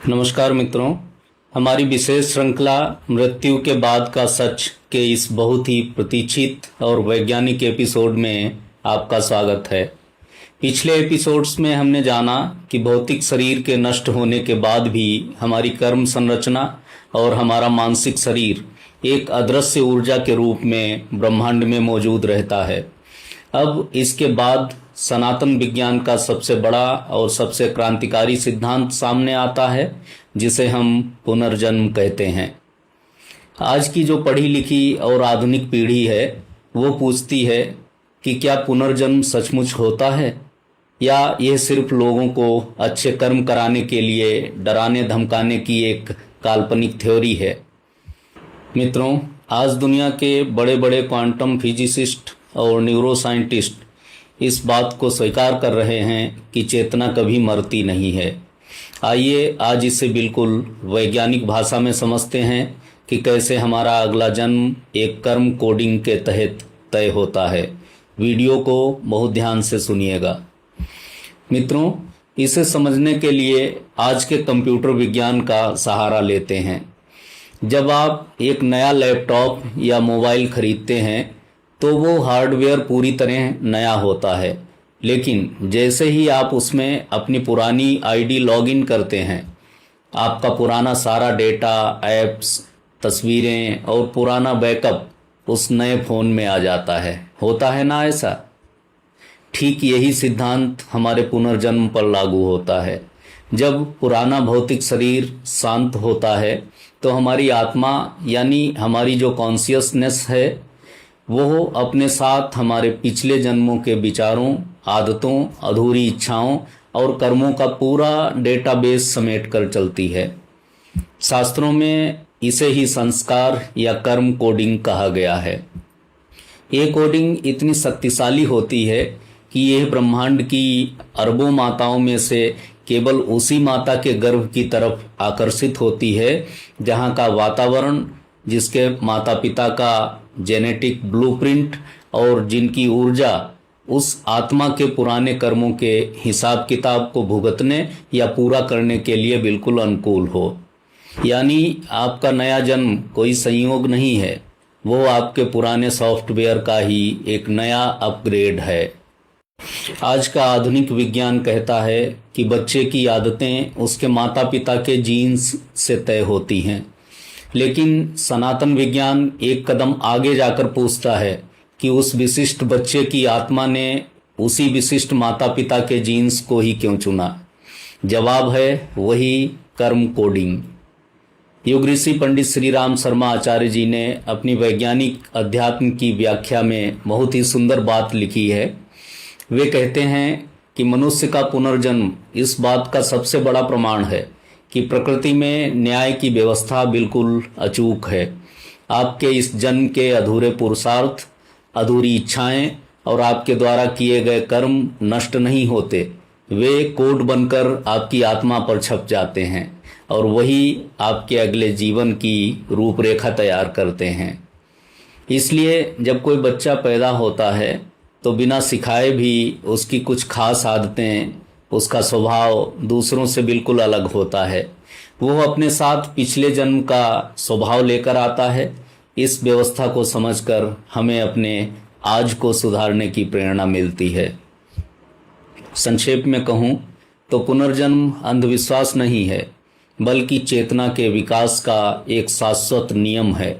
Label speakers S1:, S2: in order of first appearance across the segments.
S1: नमस्कार मित्रों, हमारी विशेष श्रृंखला मृत्यु के बाद का सच के इस बहुत ही प्रतीक्षित और वैज्ञानिक एपिसोड में आपका स्वागत है। पिछले एपिसोड्स में हमने जाना कि भौतिक शरीर के नष्ट होने के बाद भी हमारी कर्म संरचना और हमारा मानसिक शरीर एक अदृश्य ऊर्जा के रूप में ब्रह्मांड में मौजूद रहता है। अब इसके बाद सनातन विज्ञान का सबसे बड़ा और सबसे क्रांतिकारी सिद्धांत सामने आता है, जिसे हम पुनर्जन्म कहते हैं। आज की जो पढ़ी लिखी और आधुनिक पीढ़ी है वो पूछती है कि क्या पुनर्जन्म सचमुच होता है या यह सिर्फ लोगों को अच्छे कर्म कराने के लिए डराने धमकाने की एक काल्पनिक थ्योरी है। मित्रों, आज दुनिया के बड़े बड़े क्वांटम फिजिसिस्ट और न्यूरो साइंटिस्ट इस बात को स्वीकार कर रहे हैं कि चेतना कभी मरती नहीं है। आइए आज इसे बिल्कुल वैज्ञानिक भाषा में समझते हैं कि कैसे हमारा अगला जन्म एक कर्म कोडिंग के तहत तय होता है। वीडियो को बहुत ध्यान से सुनिएगा। मित्रों, इसे समझने के लिए आज के कंप्यूटर विज्ञान का सहारा लेते हैं। जब आप एक नया लैपटॉप या मोबाइल खरीदते हैं तो वो हार्डवेयर पूरी तरह नया होता है, लेकिन जैसे ही आप उसमें अपनी पुरानी आईडी लॉगिन करते हैं, आपका पुराना सारा डेटा, ऐप्स, तस्वीरें और पुराना बैकअप उस नए फ़ोन में आ जाता है। होता है ना ऐसा? ठीक यही सिद्धांत हमारे पुनर्जन्म पर लागू होता है। जब पुराना भौतिक शरीर शांत होता है तो हमारी आत्मा यानी हमारी जो कॉन्शियसनेस है वो अपने साथ हमारे पिछले जन्मों के विचारों, आदतों, अधूरी इच्छाओं और कर्मों का पूरा डेटाबेस समेट कर चलती है। शास्त्रों में इसे ही संस्कार या कर्म कोडिंग कहा गया है। ये कोडिंग इतनी शक्तिशाली होती है कि यह ब्रह्मांड की अरबों माताओं में से केवल उसी माता के गर्भ की तरफ आकर्षित होती है जहाँ का वातावरण, जिसके माता पिता का जेनेटिक ब्लूप्रिंट और जिनकी ऊर्जा उस आत्मा के पुराने कर्मों के हिसाब किताब को भुगतने या पूरा करने के लिए बिल्कुल अनुकूल हो। यानी आपका नया जन्म कोई संयोग नहीं है, वो आपके पुराने सॉफ्टवेयर का ही एक नया अपग्रेड है। आज का आधुनिक विज्ञान कहता है कि बच्चे की आदतें उसके माता पिता के जीन्स से तय होती हैं, लेकिन सनातन विज्ञान एक कदम आगे जाकर पूछता है कि उस विशिष्ट बच्चे की आत्मा ने उसी विशिष्ट माता पिता के जीन्स को ही क्यों चुना। जवाब है वही कर्म कोडिंग। युग ऋषि पंडित श्री राम शर्मा आचार्य जी ने अपनी वैज्ञानिक अध्यात्म की व्याख्या में बहुत ही सुंदर बात लिखी है। वे कहते हैं कि मनुष्य का पुनर्जन्म इस बात का सबसे बड़ा प्रमाण है कि प्रकृति में न्याय की व्यवस्था बिल्कुल अचूक है। आपके इस जन्म के अधूरे पुरुषार्थ, अधूरी इच्छाएं और आपके द्वारा किए गए कर्म नष्ट नहीं होते। वे कोड बनकर आपकी आत्मा पर छप जाते हैं और वही आपके अगले जीवन की रूपरेखा तैयार करते हैं। इसलिए जब कोई बच्चा पैदा होता है तो बिना सिखाए भी उसकी कुछ खास आदतें, उसका स्वभाव दूसरों से बिल्कुल अलग होता है। वो अपने साथ पिछले जन्म का स्वभाव लेकर आता है। इस व्यवस्था को समझकर हमें अपने आज को सुधारने की प्रेरणा मिलती है। संक्षेप में कहूँ तो पुनर्जन्म अंधविश्वास नहीं है, बल्कि चेतना के विकास का एक शाश्वत नियम है।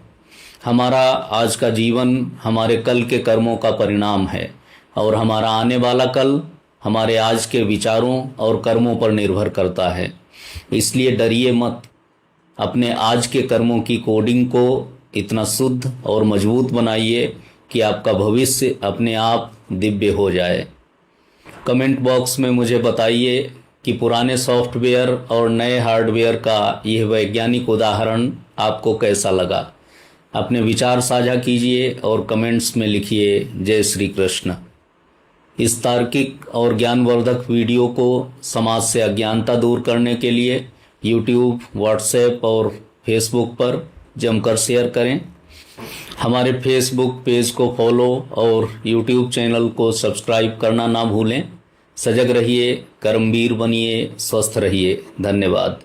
S1: हमारा आज का जीवन हमारे कल के कर्मों का परिणाम है और हमारा आने वाला कल हमारे आज के विचारों और कर्मों पर निर्भर करता है। इसलिए डरिए मत। अपने आज के कर्मों की कोडिंग को इतना शुद्ध और मजबूत बनाइए कि आपका भविष्य अपने आप दिव्य हो जाए। कमेंट बॉक्स में मुझे बताइए कि पुराने सॉफ्टवेयर और नए हार्डवेयर का यह वैज्ञानिक उदाहरण आपको कैसा लगा। अपने विचार साझा कीजिए और कमेंट्स में लिखिए जय श्री कृष्ण। इस तार्किक और ज्ञानवर्धक वीडियो को समाज से अज्ञानता दूर करने के लिए यूट्यूब, व्हाट्सएप और फेसबुक पर जमकर शेयर करें। हमारे फेसबुक पेज को फॉलो और यूट्यूब चैनल को सब्सक्राइब करना ना भूलें। सजग रहिए, कर्मवीर बनिए, स्वस्थ रहिए। धन्यवाद।